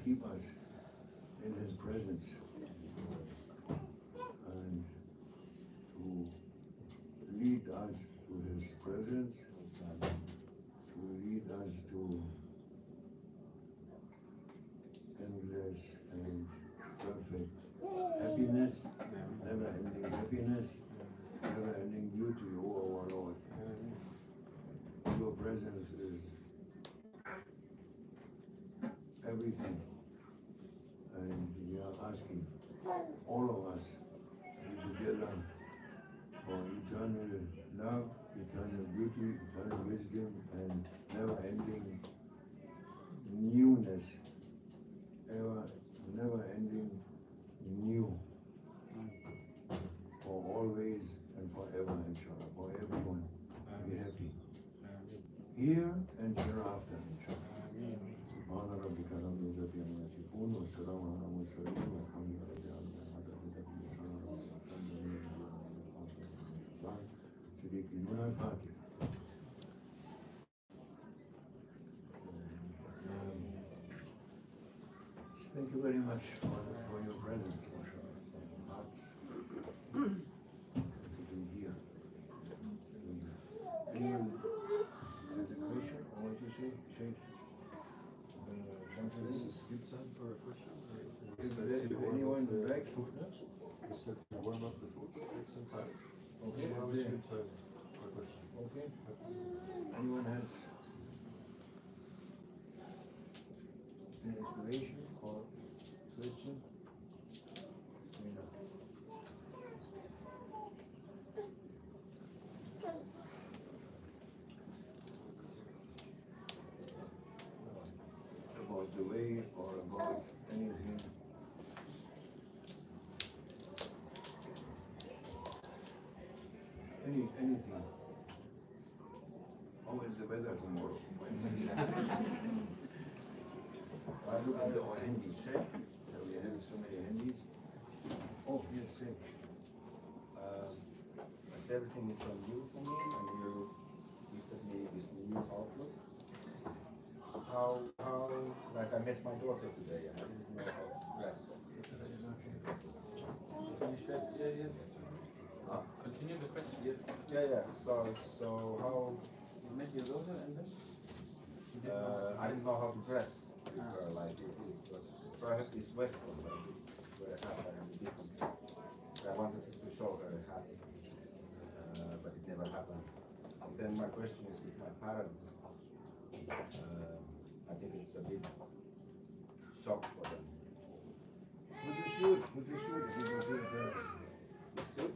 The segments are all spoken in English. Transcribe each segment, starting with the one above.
keep us in His presence and to lead us to His presence, to lead us to endless and perfect happiness, never-ending happiness, never-ending beauty, O our Lord. Your presence is everything, and we are asking all of us to be together for eternal love, eternal beauty, eternal wisdom, and never-ending newness, never-ending new, for always and forever, inshallah, for everyone to be happy, here and hereafter, inshallah. سبحان ربك رب العزة عما يصفون والسلام على المرسلين والحمد لله رب العالمين. Thank you very much for your presence, mashallah. To be here. Anyone has a question or what you say? Sheikh? This is good time for a question? Is there anyone would like to? We said to warm up the food, take some time. Okay, now is a good time for a question. Okay. Anyone has an inspiration or question? About the way or about anything. Anything. How is the weather tomorrow? I look at our handies, eh? So we have so many handies. Oh, yes, sir. As everything is so new for me, and you gifted me this new outlook. How, like I met my daughter today, and I didn't know how to dress. Finish that? Yeah. Continue the question. Yeah. So how? You met your daughter and then? I didn't know how to dress with her. Like it was. So I had this vest on, but where I had and different. So I wanted to show her a hat, but it never happened. And then my question is with my parents. I think it's a big shock for them. Would you shoot? If you go to the You see?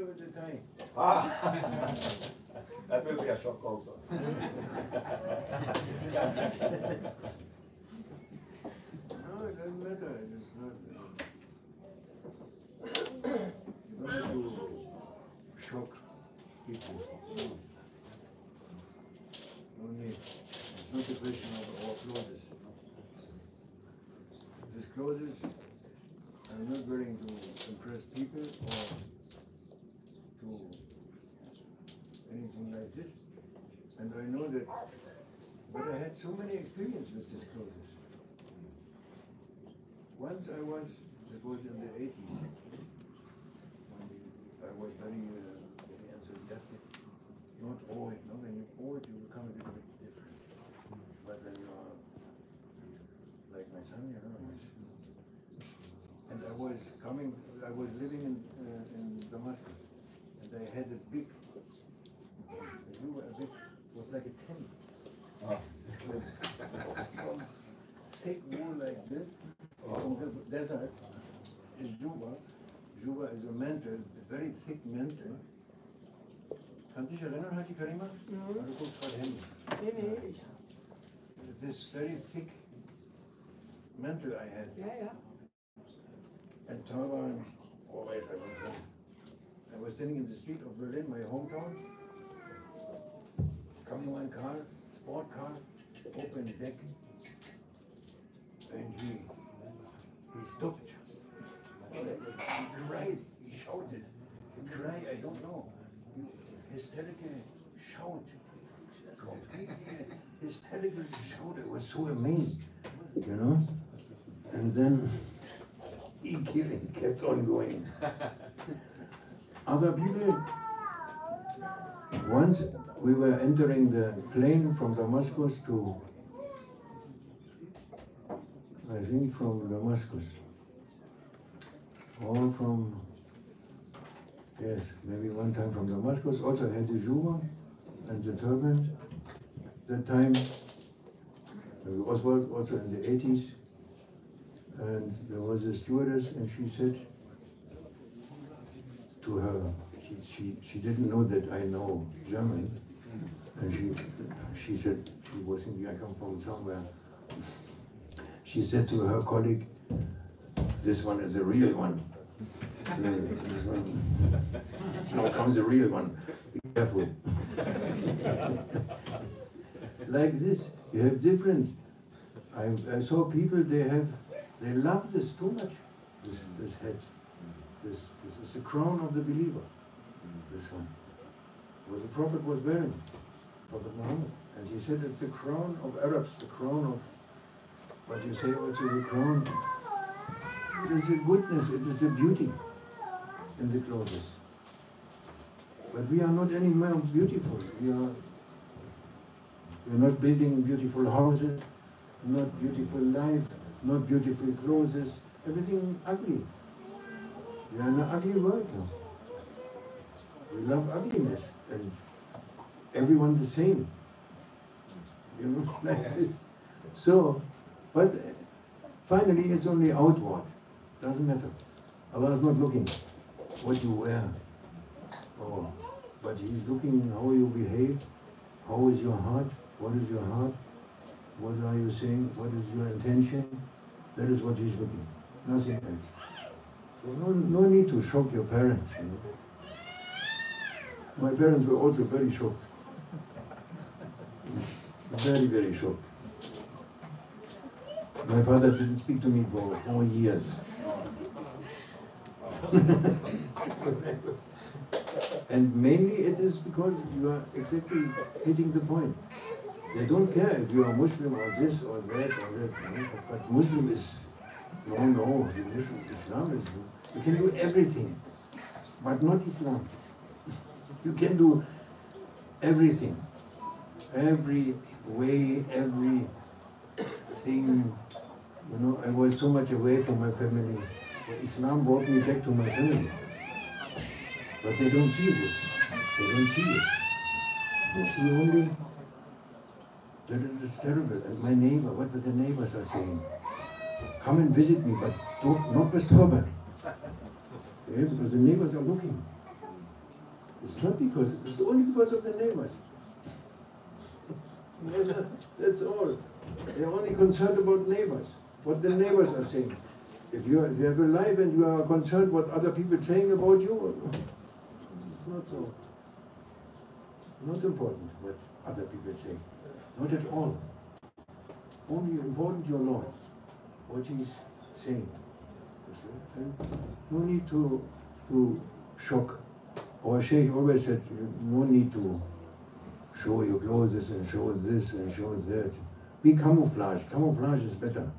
with the time. That will be a shock also. No, it doesn't matter. It's not. You don't have to shock people. No need. It's not a question of our clothes. These clothes, I'm not wearing to impress people or to anything like this. And I know that, but I had so many experiences with these clothes. Once it was in the 80s, when I was very enthusiastic. Not old, no? When you're old, you become a little bit different. But when you are like my son, you know. And I was living in Damascus, and I had a big, was like a tent. From thick wool like this, from the desert, is Juma. Juma is a mantle, a very thick mantle. Kannst du dich erinnern, Haji Karima? Du guckst gerade Handy. Nee. This very thick mantle I had. Yeah. And turban. Oh wait, I was sitting in the street of Berlin, my hometown. Coming one car, sport car, open deck, and he stopped. He cried, he shouted. He cried, I don't know. Hysterical shout. Completely hysterical shout. I was so amazed, you know. And then he kept on going. Other people, once we were entering the plane from Damascus to, I think from Damascus, or from, yes, maybe one time from Damascus, also had the Juma and the turban. That time, Oswald also in the 80s, and there was a stewardess, and she said to her, she didn't know that I know German, and she said, she was thinking I come from somewhere. She said to her colleague, "This one is a real one." This one. Now comes the real one. Be careful. Like this, you have different. I saw people, they love this too much. This head. This is the crown of the believer. This one. What the Prophet was wearing, Prophet Muhammad. And he said it's the crown of Arabs, the crown of what you say also the crown. It is a goodness, it is a beauty in the clothes. But we are not any more beautiful. We are not building beautiful houses, not beautiful life, not beautiful clothes, everything ugly. We are in an ugly world now. We love ugliness and everyone the same. You know, like this. So, but finally it's only outward. Doesn't matter. Allah is not looking what you wear. Oh, but He's looking how you behave, how is your heart, what is your heart, what are you saying, what is your intention. That is what He's looking, nothing else. So no need to shock your parents, you know. My parents were also very shocked. Very, very shocked. My father didn't speak to me for 4 years. And mainly it is because you are exactly hitting the point. They don't care if you are Muslim or this or that or that. You know? But Muslim is, no, Islam is, you can do everything, but not Islam. You can do everything, every way, every thing. You know, I was so much away from my family. Islam brought me back to my family. But they don't see this. They don't see it. They see only that it is terrible. And my neighbor, what the neighbors are saying? Come and visit me, but not with turban. Yeah, because the neighbors are looking. It's not because, it's only because of the neighbors. That's all. They're only concerned about neighbors, what the neighbors are saying. If you have a life and you are concerned what other people are saying about you, it's not so, not important what other people say. Not at all. Only important your Lord, what He's saying. And no need to shock. Our Sheikh always said, no need to show your clothes and show this and show that. Be camouflage. Camouflage is better.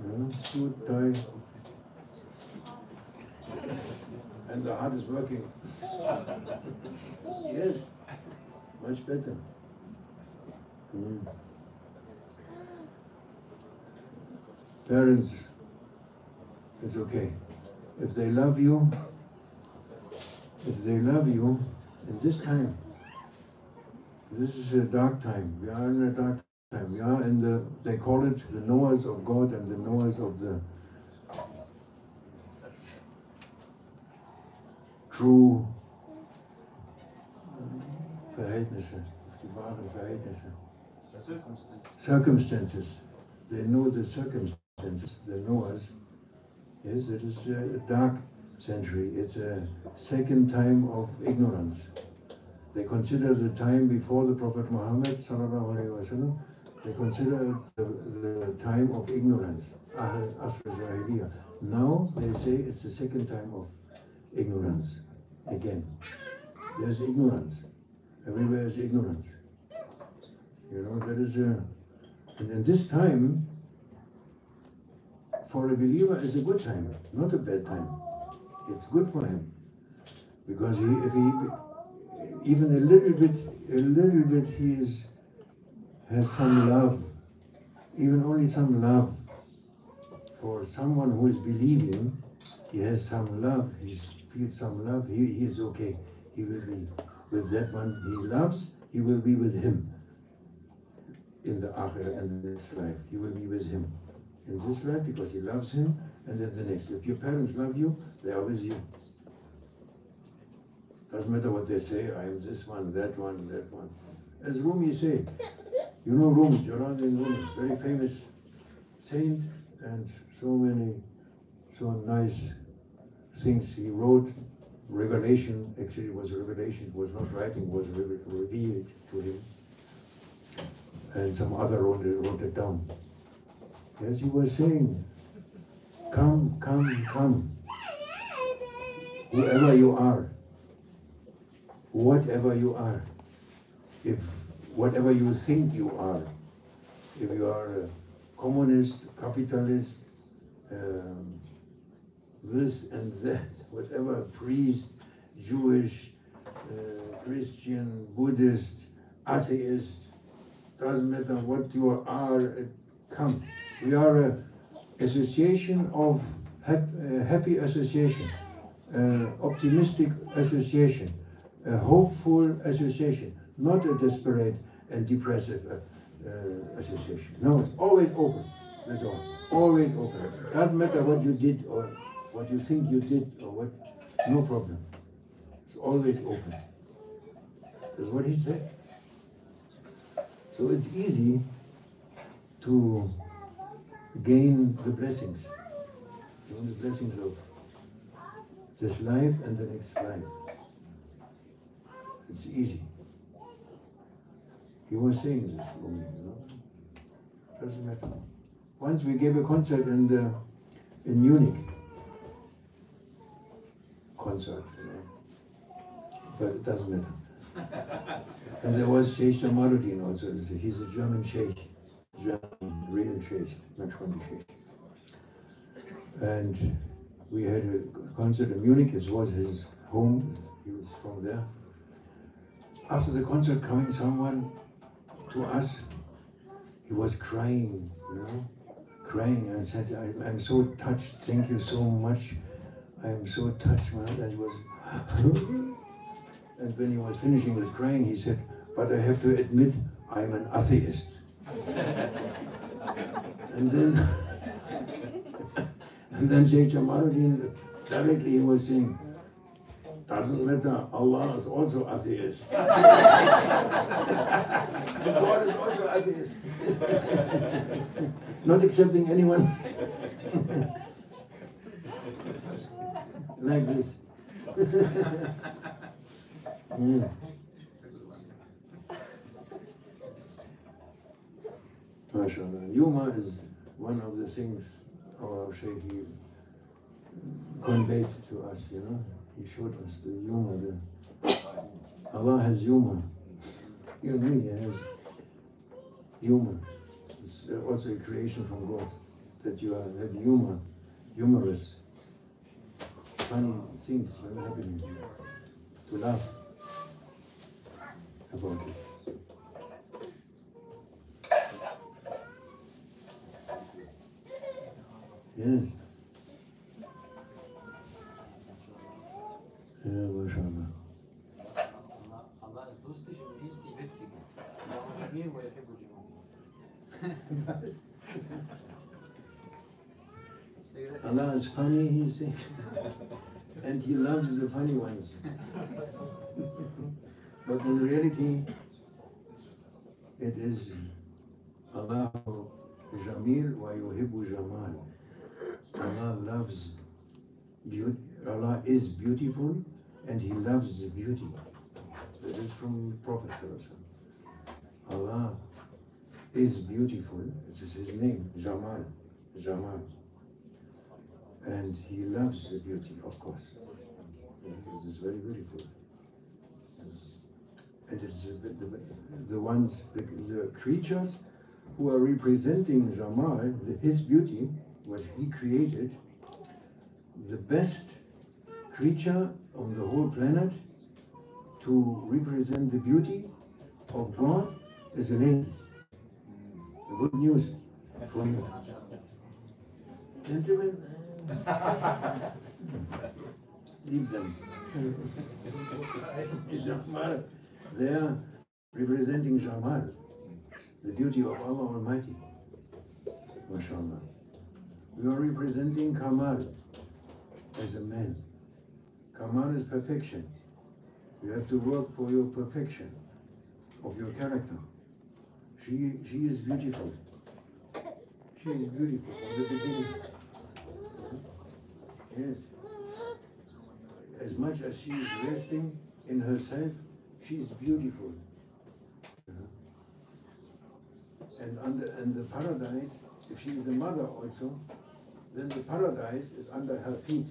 You know, suit, tie. And the heart is working. Yes, much better. Parents, it's okay. If they love you in this time, this is a dark time. We are in a dark time. We are in the, they call it the knowers of God and the knowers of the true Verhältnisse, die wahren Verhältnisse. Circumstances. They know the circumstances, the knowers. Yes, it is a dark century. It's a second time of ignorance. They consider the time before the Prophet Muhammad sallallahu alaihi wasallam. They consider it the time of ignorance. Now they say it's the second time of ignorance again. There's ignorance. Everywhere is ignorance. You know, there is a, and in this time, for a believer is a good time, not a bad time. It's good for him. Because if he even a little bit has some love, even only some love for someone who is believing, he has some love, he feels some love, he is okay. He will be with that one he loves, he will be with him in the akhirah and in this life. He will be with him in this life because he loves him, and then the next. If your parents love you, they are with you. Doesn't matter what they say, I am this one, that one, that one. As Rumi say, you know Rumi, Jalaluddin Rumi, very famous saint, and so nice things he wrote. Revelation, actually it was revelation, it was not writing, it was revealed to him. And some other wrote it down. As he was saying, come, come, come. Whoever you are, whatever you are, if whatever you think you are, if you are a communist, capitalist, this and that, whatever, priest, Jewish, Christian, Buddhist, atheist, doesn't matter what you are, come. We are an association of happy association, optimistic association, a hopeful association, not a desperate and depressive association. No, it's always open, the door, always open. Doesn't matter what you did or what you think you did or what, no problem. It's always open. That's what he said. So it's easy to gain the blessings. You know, the blessings of this life and the next life. It's easy. He was saying this for me, you know. Doesn't matter. Once we gave a concert in Munich. Concert, you know. But it doesn't matter. And there was Sheikh Jamaluddin also. He's a German Sheikh. German, real Sheikh, Naqshbandi Sheikh. And we had a concert in Munich. It was his home. He was from there. After the concert, coming someone to us, he was crying, you know, crying, and said, I'm so touched, thank you so much. I'm so touched, man. And he was, and when he was finishing with crying, he said, but I have to admit, I'm an atheist. And then Sheikh Jamaluddin, directly he was saying, doesn't matter, Allah is also atheist. God is also atheist. Not accepting anyone like this. Yeah. MashaAllah. Juma is one of the things our Shaykh conveyed to us, you know. He showed us the Juma. Allah has Juma. You know, He has Juma. It's also a creation from God. That you have Juma, humorous, funny things that are happening to you. To laugh about it. Yes. Ja, MashaAllah. Allah ist lustig und nicht die Witzige. Allah ist mir, wo er Allah is funny, he says, and He loves the funny ones. But in reality, it is Allah Jamil wa yuhibbu Jamal. Allah loves beauty. Allah is beautiful and He loves the beauty. That is from the Prophet. Allah is beautiful, this is His name, Jamal, Jamal. And He loves the beauty, of course. It is very beautiful. And it's the ones, the creatures who are representing Jamal, His beauty, what he created, the best creature on the whole planet to represent the beauty of God is an angel. The good news for you. Gentlemen, leave them. Jamal, they are representing Jamal, the beauty of Allah Almighty. MashaAllah. We are representing Kamal as a man. Kamal is perfection. You have to work for your perfection of your character. She is beautiful. She is beautiful from the beginning. Yes. As much as she is resting in herself, she is beautiful. And the paradise, if she is a mother also, then the paradise is under her feet.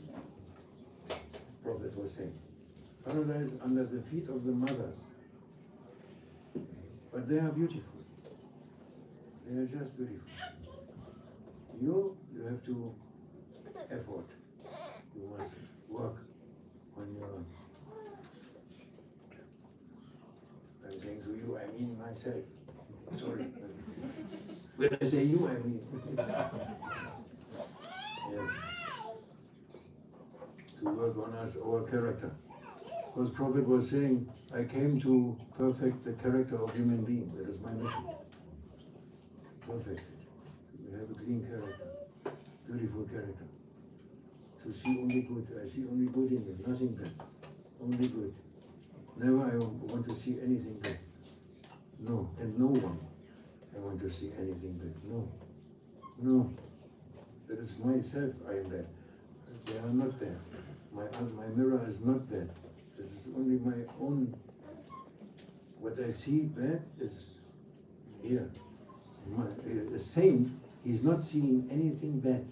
Prophet was saying. Paradise under the feet of the mothers. But they are beautiful. They are just beautiful. You have to effort. You must work on your... I'm saying to you, I mean myself. Sorry. When I say you, I mean. Yes. To work on us, our character. Because Prophet was saying, I came to perfect the character of human being. That is my mission. Perfect. We have a clean character, beautiful character. To see only good. I see only good in it, nothing bad. Only good. Never I want to see anything bad. No, and no one I want to see anything bad. No. No. That is myself I am there. They are not there. My mirror is not there. It is only my own. What I see bad is here. A saint, he's not seeing anything bad.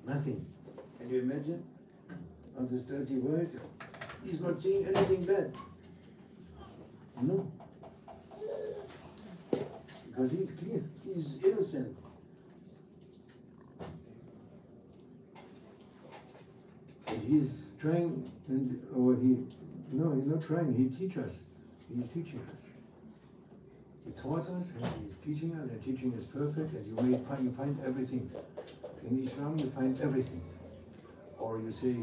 Nothing. Can you imagine? On this dirty world, he's not seeing anything bad. No. Because he's clear. He's innocent. And he's trying, no, he's not trying, he teaches us. He's teaching us. He taught us, and he's teaching us, and teaching is perfect, and you find everything. In Islam you find everything. Or you say,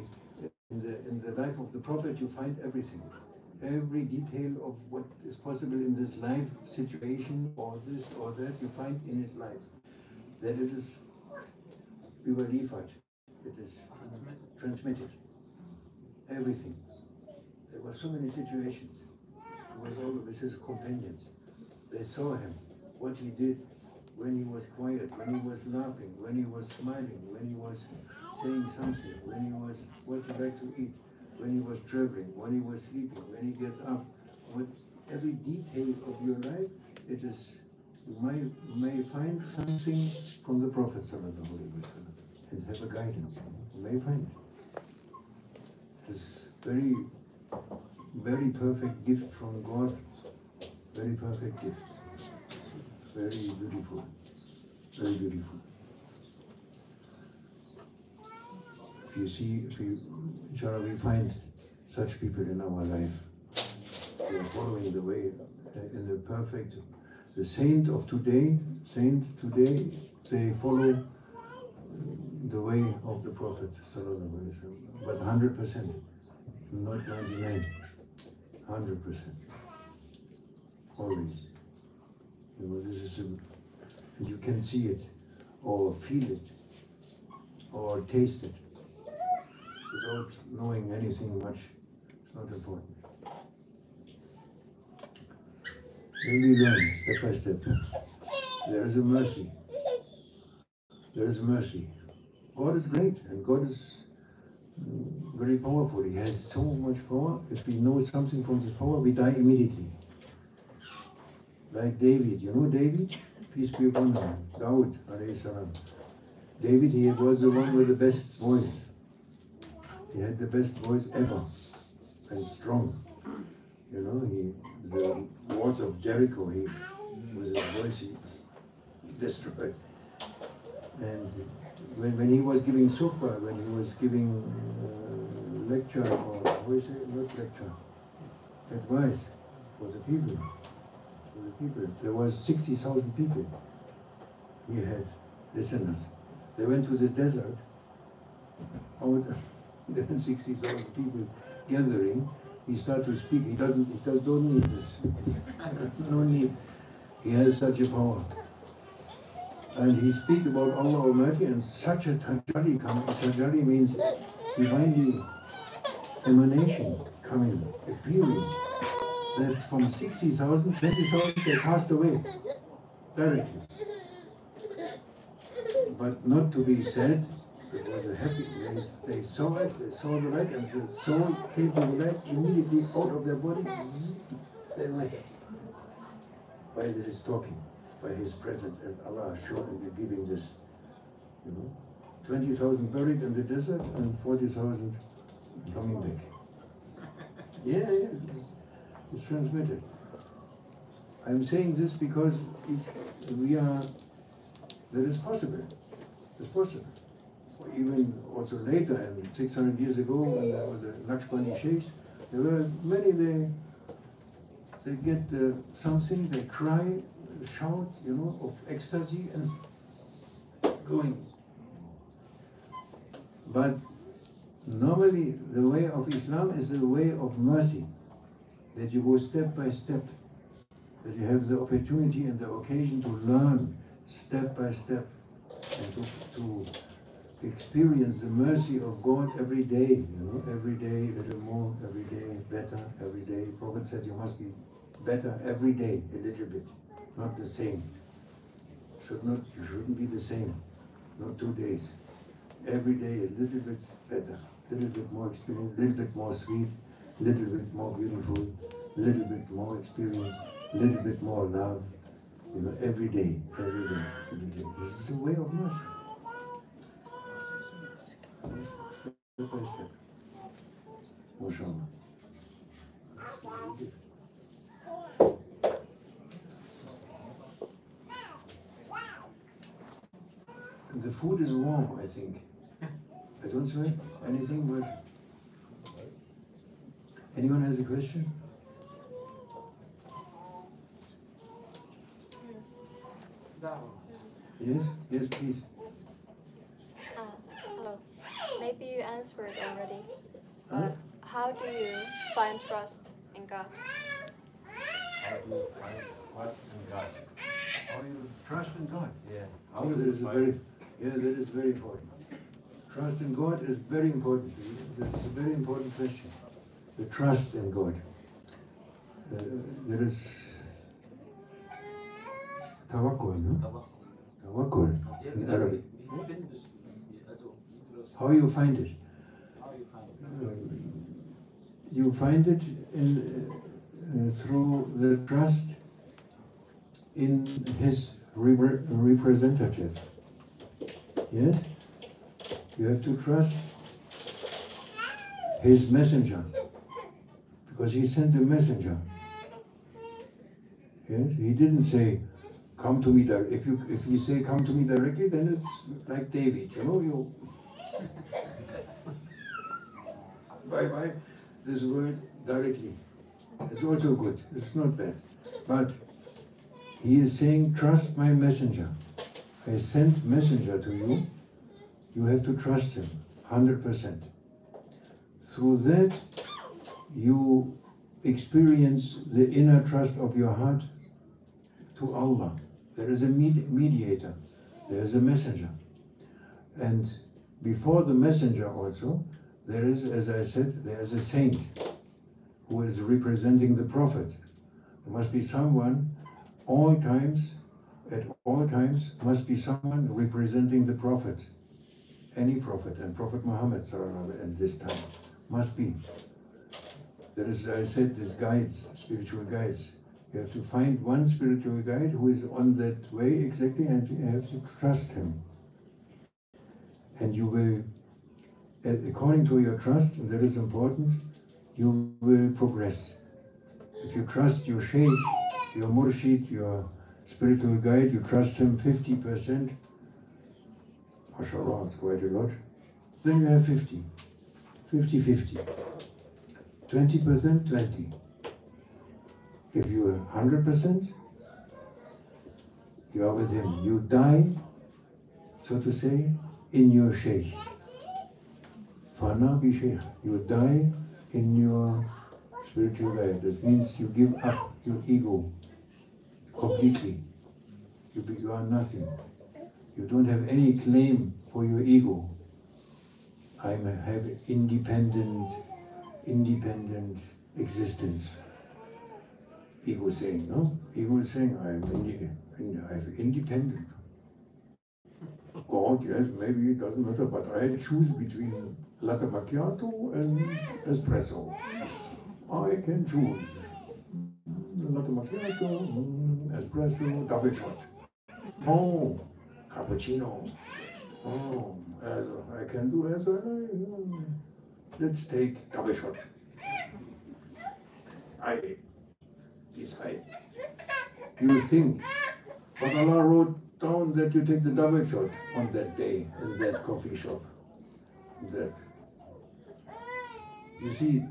in the life of the Prophet you find everything. Every detail of what is possible in this life situation, or this or that, you find in his life. That it is überliefert. It is transmitted. Everything. There were so many situations. He was all with his companions. They saw him, what he did when he was quiet, when he was laughing, when he was smiling, when he was saying something, when he was what he liked to eat, when he was traveling, when he was sleeping, when he gets up. With every detail of your life, it is, you may find something from the Prophet and have a guidance. You may find it. This very, very perfect gift from God. Very perfect gift. Very beautiful. Very beautiful. Inshallah, we find such people in our life. They are following the way in the perfect. The saint today, they follow the way of the Prophet, but 100%, not 99, 100%, always. This is and you can see it, or feel it, or taste it, without knowing anything much. It's not important. Then we learn step by step. There is a mercy. There is mercy. God is great, and God is very powerful. He has so much power. If we know something from this power, we die immediately. Like David. You know David? Peace be upon him. Dawood, alayhi salam. David, he was the one with the best voice. He had the best voice ever, and strong. You know, the walls of Jericho, with his voice, he destroyed. And when he was giving suhba, when he was giving lecture, or what is it? Not lecture, advice for the people. There was 60,000 people. He had listeners. They went to the desert. Out there were 60,000 people gathering. He started to speak. He don't need this. No need. He has such a power. And he speaks about Allah Almighty and such a tajalli coming. Tajalli means divinely emanation coming, appearing. That from 60,000, 20,000 they passed away directly. But not to be said, it was a happy, they saw it, they saw the light, and the soul came to the light immediately out of their body, they left. By his talking, by his presence, and Allah showing and giving this, 20,000 buried in the desert and 40,000 coming back. Yeah, it's transmitted. I'm saying this because that is possible. It's possible. Even also later, and 600 years ago, when there was a Naqshbandi sheikhs, there were many, they get something, they cry, shout, of ecstasy and going. But normally the way of Islam is the way of mercy, that you go step by step, that you have the opportunity and the occasion to learn step by step, and to experience the mercy of God every day, every day a little more, every day better, every day. Prophet said you must be better every day, a little bit, not the same. You shouldn't be the same, not 2 days. Every day a little bit better, a little bit more experience, a little bit more sweet, a little bit more beautiful, a little bit more experience, a little bit more love. Every day, every day, every day. This is the way of mercy. Step by step. MashaAllah. The food is warm, I think. I don't smell anything, but anyone has a question? Yes, please. Hello. Maybe you answered already, but how do you find trust in God? How do you find trust in God? How you trust in God? Yeah. That is very important. Trust in God is very important. That's a very important question. The trust in God. There is tawakkul, no? Tawakkul in Arabic. How you find it? You find it through the trust in his representative. Yes? You have to trust his messenger, because he sent a messenger. Yes? He didn't say, come to me directly. If you say come to me directly, then it's like David, you bye this word directly. It's also good. It's not bad. But he is saying, trust my messenger. I sent messenger to you. You have to trust him 100%. Through that, you experience the inner trust of your heart to Allah. There is a mediator. There is a messenger. And before the messenger also, there is, as I said, there is a saint who is representing the prophet. There must be someone, at all times, must be someone representing the prophet. Any prophet, and Prophet Muhammad at this time must be. There is, I said, these guides, spiritual guides. You have to find one spiritual guide who is on that way exactly, and you have to trust him. And you will, according to your trust, and that is important, you will progress. If you trust your sheikh, your murshid, your spiritual guide, you trust him 50%, mashallah, it's quite a lot. Then you have 50. 50-50. 20%, 20. If you are 100%, you are with him. You die, so to say, in your Sheikh. Fana bi Sheikh. You die in your spiritual life. That means you give up your ego completely. You are nothing. You don't have any claim for your ego. I have independent existence. Ego saying, no? Ego is saying, I'm independent. God, yes, maybe it doesn't matter, but I choose between latte macchiato and espresso. I can choose. Latte macchiato, espresso, double shot. Oh, cappuccino. Oh, I can do as well. Let's take double shot. I decide. You think, but Allah wrote down that you take the double shot on that day in that coffee shop. That you see,